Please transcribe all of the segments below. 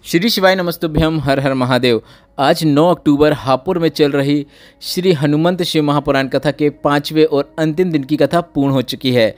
श्री शिवाय नमस्तुभ्यम हर हर महादेव। आज 9 अक्टूबर हापुड़ में चल रही श्री हनुमंत शिव महापुराण कथा के 5वें और अंतिम दिन की कथा पूर्ण हो चुकी है।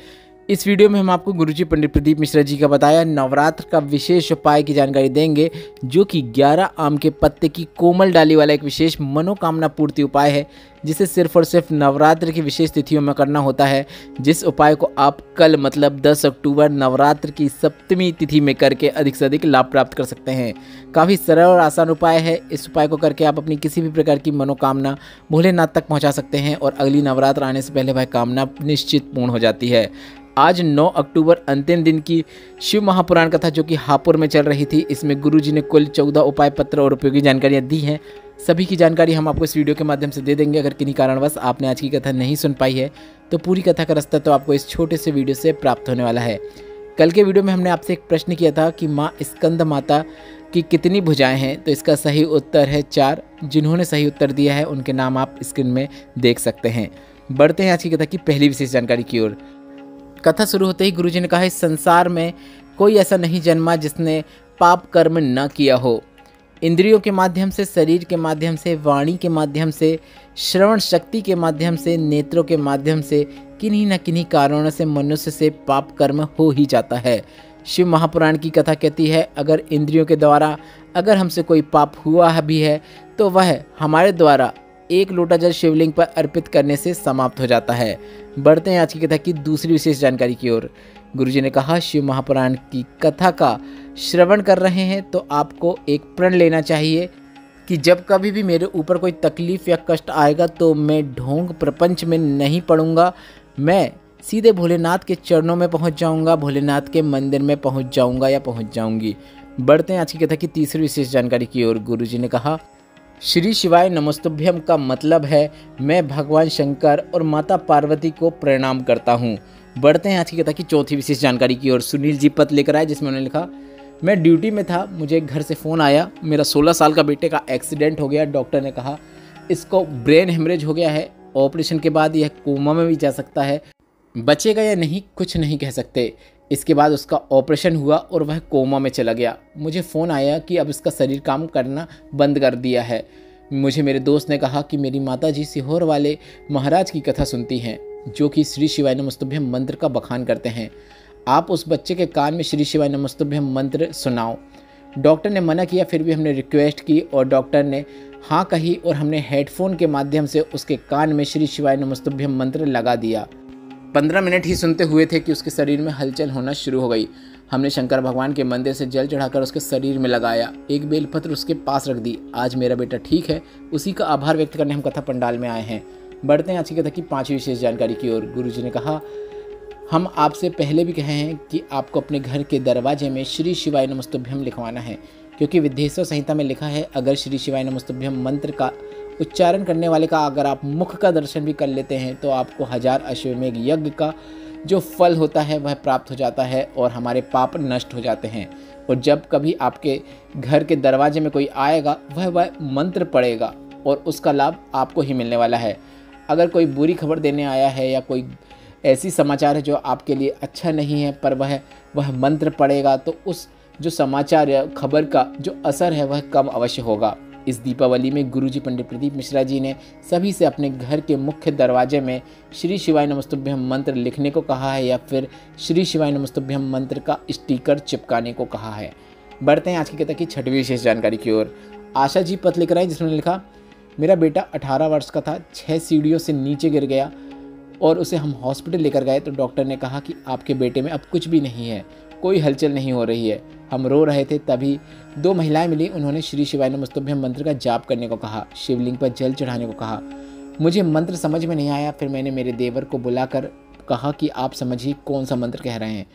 इस वीडियो में हम आपको गुरुजी पंडित प्रदीप मिश्रा जी का बताया नवरात्र का विशेष उपाय की जानकारी देंगे, जो कि 11 आम के पत्ते की कोमल डाली वाला एक विशेष मनोकामना पूर्ति उपाय है, जिसे सिर्फ और सिर्फ नवरात्र की विशेष तिथियों में करना होता है। जिस उपाय को आप कल मतलब 10 अक्टूबर नवरात्र की सप्तमी तिथि में करके अधिक से अधिक लाभ प्राप्त कर सकते हैं। काफ़ी सरल और आसान उपाय है। इस उपाय को करके आप अपनी किसी भी प्रकार की मनोकामना भोलेनाथ तक पहुंचा सकते हैं और अगली नवरात्र आने से पहले वह कामना निश्चित पूर्ण हो जाती है। आज 9 अक्टूबर अंतिम दिन की शिव महापुराण कथा जो कि हापुड़ में चल रही थी, इसमें गुरुजी ने कुल 14 उपाय पत्र और उपयोगी जानकारियां दी हैं। सभी की जानकारी हम आपको इस वीडियो के माध्यम से दे देंगे। अगर किन्हीं कारणवश आपने आज की कथा नहीं सुन पाई है तो पूरी कथा का रास्ता तो आपको इस छोटे से वीडियो से प्राप्त होने वाला है। कल के वीडियो में हमने आपसे एक प्रश्न किया था कि माँ स्कंद माता की कितनी भुजाएं हैं, तो इसका सही उत्तर है 4। जिन्होंने सही उत्तर दिया है उनके नाम आप स्क्रीन में देख सकते हैं। बढ़ते हैं आज की कथा की पहली विशेष जानकारी की ओर। कथा शुरू होते ही गुरुजी ने कहा, इस संसार में कोई ऐसा नहीं जन्मा जिसने पाप कर्म न किया हो। इंद्रियों के माध्यम से, शरीर के माध्यम से, वाणी के माध्यम से, श्रवण शक्ति के माध्यम से, नेत्रों के माध्यम से, किन्हीं न किन्हीं कारणों से मनुष्य से पाप कर्म हो ही जाता है। शिव महापुराण की कथा कहती है, अगर इंद्रियों के द्वारा अगर हमसे कोई पाप हुआ भी है तो वह हमारे द्वारा एक लोटा जल शिवलिंग पर अर्पित करने से समाप्त हो जाता है। बढ़ते हैं आज की कथा की दूसरी विशेष जानकारी की ओर। गुरुजी ने कहा, शिव महापुराण की कथा का श्रवण कर रहे हैं तो आपको एक प्रण लेना चाहिए कि जब कभी भी मेरे ऊपर कोई तकलीफ या कष्ट आएगा तो मैं ढोंग प्रपंच में नहीं पड़ूंगा, मैं सीधे भोलेनाथ के चरणों में पहुंच जाऊंगा, भोलेनाथ के मंदिर में पहुंच जाऊंगा या पहुंच जाऊंगी। बढ़ते हैं आज की कथा की तीसरी विशेष जानकारी की ओर। गुरुजी ने कहा, श्री शिवाय नमस्तुभ्यम का मतलब है मैं भगवान शंकर और माता पार्वती को प्रणाम करता हूँ। बढ़ते हैं आज की कथा की चौथी विशेष जानकारी की ओर। सुनील जी पत्र लेकर आए जिसमें उन्होंने लिखा, मैं ड्यूटी में था, मुझे घर से फ़ोन आया, मेरा 16 साल का बेटे का एक्सीडेंट हो गया। डॉक्टर ने कहा इसको ब्रेन हेमरेज हो गया है, ऑपरेशन के बाद यह कोमा में भी जा सकता है, बचेगा या नहीं कुछ नहीं कह सकते। इसके बाद उसका ऑपरेशन हुआ और वह कोमा में चला गया। मुझे फ़ोन आया कि अब इसका शरीर काम करना बंद कर दिया है। मुझे मेरे दोस्त ने कहा कि मेरी माता जी सीहोर वाले महाराज की कथा सुनती हैं, जो कि श्री शिवाय नमस्तुभ्यम मंत्र का बखान करते हैं। आप उस बच्चे के कान में श्री शिवाय नमस्तुभ्यम मंत्र सुनाओ। डॉक्टर ने मना किया, फिर भी हमने रिक्वेस्ट की और डॉक्टर ने हाँ कही और हमने हेडफोन के माध्यम से उसके कान में श्री शिवाय नमस्तुभ्यम मंत्र लगा दिया। 15 मिनट ही सुनते हुए थे कि उसके शरीर में हलचल होना शुरू हो गई। हमने शंकर भगवान के मंदिर से जल चढ़ाकर उसके शरीर में लगाया, एक बेलपत्र उसके पास रख दी। आज मेरा बेटा ठीक है, उसी का आभार व्यक्त करने हम कथा पंडाल में आए हैं। बढ़ते हैं आज की कथा की 5वीं विशेष जानकारी की ओर। गुरुजी ने कहा, हम आपसे पहले भी कहे हैं कि आपको अपने घर के दरवाजे में श्री शिवाय नमस्तुभ्यम लिखवाना है, क्योंकि विद्येश्वर संहिता में लिखा है, अगर श्री शिवाय नमस्तुभ्यम मंत्र का उच्चारण करने वाले का अगर आप मुख का दर्शन भी कर लेते हैं तो आपको 1000 अश्वमेघ यज्ञ का जो फल होता है वह प्राप्त हो जाता है और हमारे पाप नष्ट हो जाते हैं। और जब कभी आपके घर के दरवाजे में कोई आएगा वह मंत्र पढ़ेगा और उसका लाभ आपको ही मिलने वाला है। अगर कोई बुरी खबर देने आया है या कोई ऐसी समाचार है जो आपके लिए अच्छा नहीं है, पर वह मंत्र पढ़ेगा तो उस जो समाचार या खबर का जो असर है वह कम अवश्य होगा। इस दीपावली में गुरुजी पंडित प्रदीप मिश्रा जी ने सभी से अपने घर के मुख्य दरवाजे में श्री शिवाय नमस्तुभ्यम मंत्र लिखने को कहा है या फिर श्री शिवाय नमस्तुभ्यम मंत्र का स्टिकर चिपकाने को कहा है। बढ़ते हैं आज की कथा की 6वीं विशेष जानकारी की ओर। आशा जी पत्र लेकर आई जिसमें लिखा, मेरा बेटा 18 वर्ष का था, 6 सीढ़ियों से नीचे गिर गया और उसे हम हॉस्पिटल लेकर गए तो डॉक्टर ने कहा कि आपके बेटे में अब कुछ भी नहीं है, कोई हलचल नहीं हो रही है। हम रो रहे थे, तभी 2 महिलाएं मिली, उन्होंने श्री शिवाय नमस्तुभ्यम मंत्र का जाप करने को कहा, शिवलिंग पर जल चढ़ाने को कहा। मुझे मंत्र समझ में नहीं आया, फिर मैंने मेरे देवर को बुलाकर कहा कि आप समझिए कौन सा मंत्र कह रहे हैं।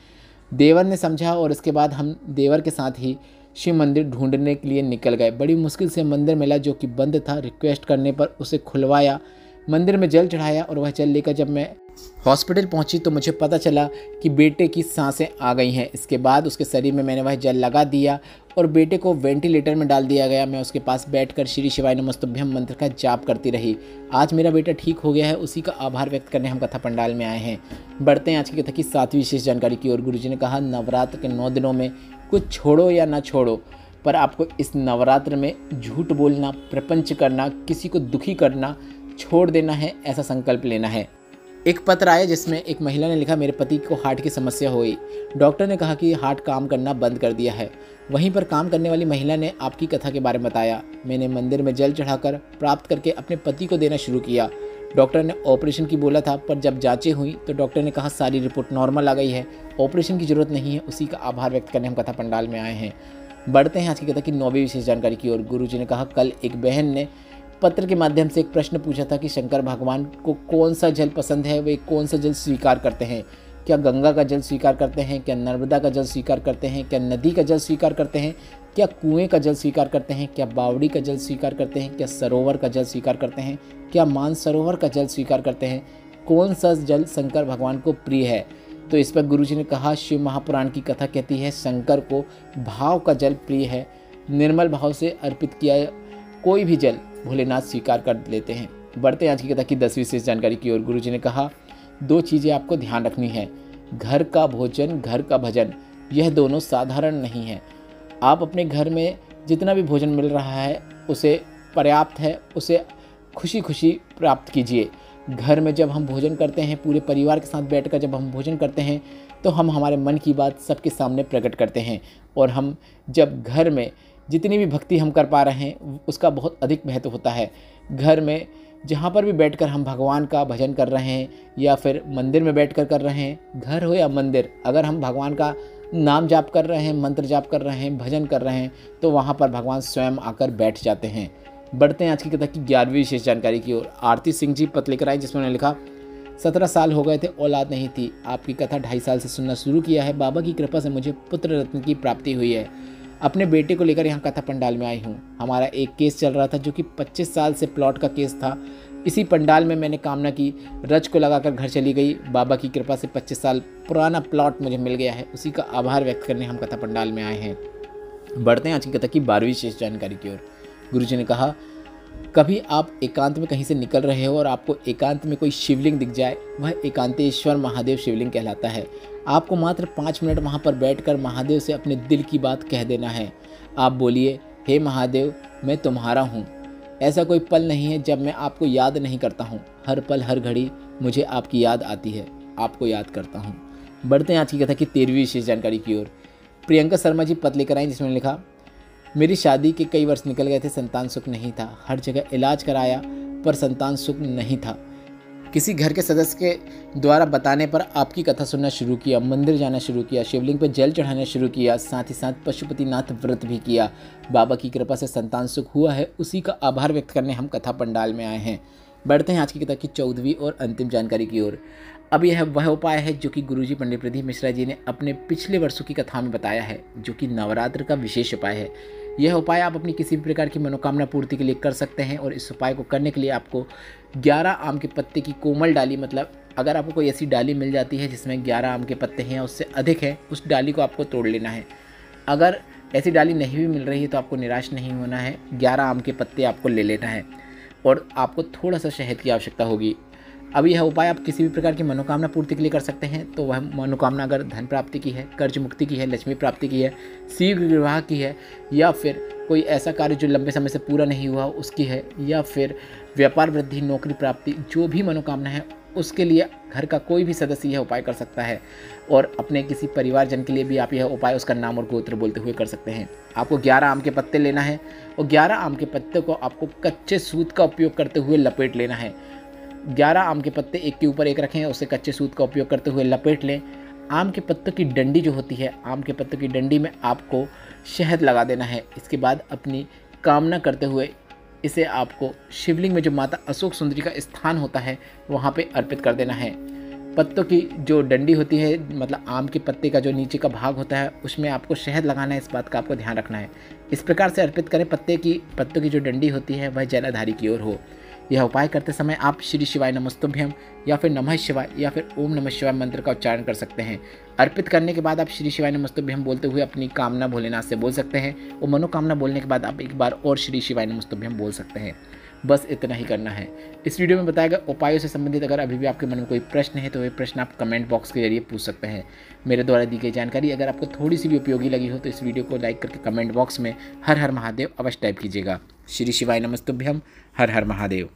देवर ने समझा और इसके बाद हम देवर के साथ ही शिव मंदिर ढूंढने के लिए निकल गए। बड़ी मुश्किल से मंदिर मिला जो कि बंद था। रिक्वेस्ट करने पर उसे खुलवाया, मंदिर में जल चढ़ाया और वह जल लेकर जब मैं हॉस्पिटल पहुंची तो मुझे पता चला कि बेटे की सांसें आ गई हैं। इसके बाद उसके शरीर में मैंने वह जल लगा दिया और बेटे को वेंटिलेटर में डाल दिया गया। मैं उसके पास बैठकर श्री शिवाय नमस्तुभ्यम मंत्र का जाप करती रही। आज मेरा बेटा ठीक हो गया है, उसी का आभार व्यक्त करने हम कथा पंडाल में आए हैं। बढ़ते हैं आज की कथा की 7वीं विशेष जानकारी की ओर। गुरुजी ने कहा, नवरात्र के 9 दिनों में कुछ छोड़ो या ना छोड़ो, पर आपको इस नवरात्र में झूठ बोलना, प्रपंच करना, किसी को दुखी करना छोड़ देना है, ऐसा संकल्प लेना है। एक पत्र आया जिसमें एक महिला ने लिखा, मेरे पति को हार्ट की समस्या हो गई। डॉक्टर ने कहा कि हार्ट काम करना बंद कर दिया है। वहीं पर काम करने वाली महिला ने आपकी कथा के बारे में बताया। मैंने मंदिर में जल चढ़ाकर प्राप्त करके अपने पति को देना शुरू किया। डॉक्टर ने ऑपरेशन की बोला था, पर जब जांचें हुई तो डॉक्टर ने कहा सारी रिपोर्ट नॉर्मल आ गई है, ऑपरेशन की जरूरत नहीं है। उसी का आभार व्यक्त करने हम कथा पंडाल में आए हैं। बढ़ते हैं आज की कथा की 9वीं विशेष जानकारी की ओर। गुरुजी ने कहा, कल एक बहन ने पत्र के माध्यम से एक प्रश्न पूछा था कि शंकर भगवान को कौन सा जल पसंद है, वे कौन सा जल स्वीकार करते हैं। क्या गंगा का जल स्वीकार करते हैं, क्या नर्मदा का जल स्वीकार करते हैं, क्या नदी का जल स्वीकार करते हैं, क्या कुएं का जल स्वीकार करते हैं, क्या बावड़ी का जल स्वीकार करते हैं, क्या सरोवर का जल स्वीकार करते हैं, क्या मानसरोवर का जल स्वीकार करते हैं। कौन सा जल शंकर भगवान को प्रिय है। तो इस पर गुरुजी ने कहा, शिव महापुराण की कथा कहती है शंकर को भाव का जल प्रिय है। निर्मल भाव से अर्पित किया कोई भी जल भोलेनाथ स्वीकार कर लेते हैं। बढ़ते हैं आज की कथा की 10वीं विशेष जानकारी की ओर। गुरुजी ने कहा, 2 चीज़ें आपको ध्यान रखनी है, घर का भोजन, घर का भजन। यह दोनों साधारण नहीं है। आप अपने घर में जितना भी भोजन मिल रहा है उसे पर्याप्त है, उसे खुशी खुशी प्राप्त कीजिए। घर में जब हम भोजन करते हैं, पूरे परिवार के साथ बैठकर जब हम भोजन करते हैं, तो हम हमारे मन की बात सबके सामने प्रकट करते हैं। और हम जब घर में जितनी भी भक्ति हम कर पा रहे हैं उसका बहुत अधिक महत्व होता है। घर में जहाँ पर भी बैठकर हम भगवान का भजन कर रहे हैं या फिर मंदिर में बैठकर कर रहे हैं, घर हो या मंदिर, अगर हम भगवान का नाम जाप कर रहे हैं, मंत्र जाप कर रहे हैं, भजन कर रहे हैं, तो वहाँ पर भगवान स्वयं आकर बैठ जाते हैं। बढ़ते हैं आज की कथा की 11वीं विशेष जानकारी की ओर। आरती सिंह जी पत्र लेकर आए जिसमें उन्होंने लिखा, 17 साल हो गए थे, औलाद नहीं थी। आपकी कथा 2.5 साल से सुनना शुरू किया है। बाबा की कृपा से मुझे पुत्र रत्न की प्राप्ति हुई है। अपने बेटे को लेकर यहाँ कथा पंडाल में आई हूँ। हमारा एक केस चल रहा था जो कि 25 साल से प्लॉट का केस था। इसी पंडाल में मैंने कामना की, रज को लगाकर घर चली गई। बाबा की कृपा से 25 साल पुराना प्लॉट मुझे मिल गया है। उसी का आभार व्यक्त करने हम कथा पंडाल में आए हैं। बढ़ते हैं आज की कथा की 12वीं विशेष जानकारी की ओर। गुरुजी ने कहा, कभी आप एकांत में कहीं से निकल रहे हो और आपको एकांत में कोई शिवलिंग दिख जाए, वह एकांतेश्वर महादेव शिवलिंग कहलाता है। आपको मात्र 5 मिनट वहाँ पर बैठकर महादेव से अपने दिल की बात कह देना है। आप बोलिए, हे महादेव, मैं तुम्हारा हूँ। ऐसा कोई पल नहीं है जब मैं आपको याद नहीं करता हूँ। हर पल हर घड़ी मुझे आपकी याद आती है, आपको याद करता हूँ। बढ़ते हैं आज की कथा की 13वीं विशेष जानकारी की ओर। प्रियंका शर्मा जी पत्र लेकर आई जिसमें लिखा, मेरी शादी के कई वर्ष निकल गए थे, संतान सुख नहीं था। हर जगह इलाज कराया पर संतान सुख नहीं था। किसी घर के सदस्य के द्वारा बताने पर आपकी कथा सुनना शुरू किया, मंदिर जाना शुरू किया, शिवलिंग पर जल चढ़ाना शुरू किया, साथ ही साथ पशुपतिनाथ व्रत भी किया। बाबा की कृपा से संतान सुख हुआ है। उसी का आभार व्यक्त करने हम कथा पंडाल में आए हैं। बढ़ते हैं आज की कथा की 14वीं और अंतिम जानकारी की ओर। अब यह वह उपाय है जो कि गुरुजी पंडित प्रदीप मिश्रा जी ने अपने पिछले वर्षों की कथा में बताया है, जो कि नवरात्र का विशेष उपाय है। यह उपाय आप अपनी किसी भी प्रकार की मनोकामना पूर्ति के लिए कर सकते हैं। और इस उपाय को करने के लिए आपको 11 आम के पत्ते की कोमल डाली, मतलब अगर आपको कोई ऐसी डाली मिल जाती है जिसमें 11 आम के पत्ते हैं, उससे अधिक है, उस डाली को आपको तोड़ लेना है। अगर ऐसी डाली नहीं भी मिल रही है तो आपको निराश नहीं होना है। 11 आम के पत्ते आपको ले लेना है और आपको थोड़ा सा शहद की आवश्यकता होगी। अब यह उपाय आप किसी भी प्रकार की मनोकामना पूर्ति के लिए कर सकते हैं। तो वह मनोकामना अगर धन प्राप्ति की है, कर्ज मुक्ति की है, लक्ष्मी प्राप्ति की है, शीघ्र विवाह की है, या फिर कोई ऐसा कार्य जो लंबे समय से पूरा नहीं हुआ उसकी है, या फिर व्यापार वृद्धि, नौकरी प्राप्ति, जो भी मनोकामना है उसके लिए घर का कोई भी सदस्य यह उपाय कर सकता है। और अपने किसी परिवारजन के लिए भी आप यह उपाय उसका नाम और गोत्र बोलते हुए कर सकते हैं। आपको 11 आम के पत्ते लेना है और 11 आम के पत्ते को आपको कच्चे सूत का उपयोग करते हुए लपेट लेना है। 11 आम के पत्ते एक के ऊपर एक रखें, उसे कच्चे सूत का उपयोग करते हुए लपेट लें। आम के पत्तों की डंडी जो होती है, आम के पत्तों की डंडी में आपको शहद लगा देना है। इसके बाद अपनी कामना करते हुए इसे आपको शिवलिंग में जो माता अशोक सुंदरी का स्थान होता है वहाँ पे अर्पित कर देना है। पत्तों की जो डंडी होती है, मतलब आम के पत्ते का जो नीचे का भाग होता है, उसमें आपको शहद लगाना है। इस बात का आपको ध्यान रखना है। इस प्रकार से अर्पित करें। पत्तों की जो डंडी होती है वह जलाधारी की ओर हो। यह उपाय करते समय आप श्री शिवाय नमस्तुभ्यम या फिर नमः शिवाय या फिर ओम नमः शिवाय मंत्र का उच्चारण कर सकते हैं। अर्पित करने के बाद आप श्री शिवाय नमस्तुभ्यम बोलते हुए अपनी कामना भोलेनाथ से बोल सकते हैं और मनोकामना बोलने के बाद आप एक बार और श्री शिवाय नमस्तुभ्यम बोल सकते हैं। बस इतना ही करना है। इस वीडियो में बताए गए उपायों से संबंधित अगर अभी भी आपके मन में कोई प्रश्न है तो वे प्रश्न आप कमेंट बॉक्स के जरिए पूछ सकते हैं। मेरे द्वारा दी गई जानकारी अगर आपको थोड़ी सी भी उपयोगी लगी हो तो इस वीडियो को लाइक करके कमेंट बॉक्स में हर हर महादेव अवश्य टाइप कीजिएगा। श्री शिवाय नमस्तुभ्यम। हर हर महादेव।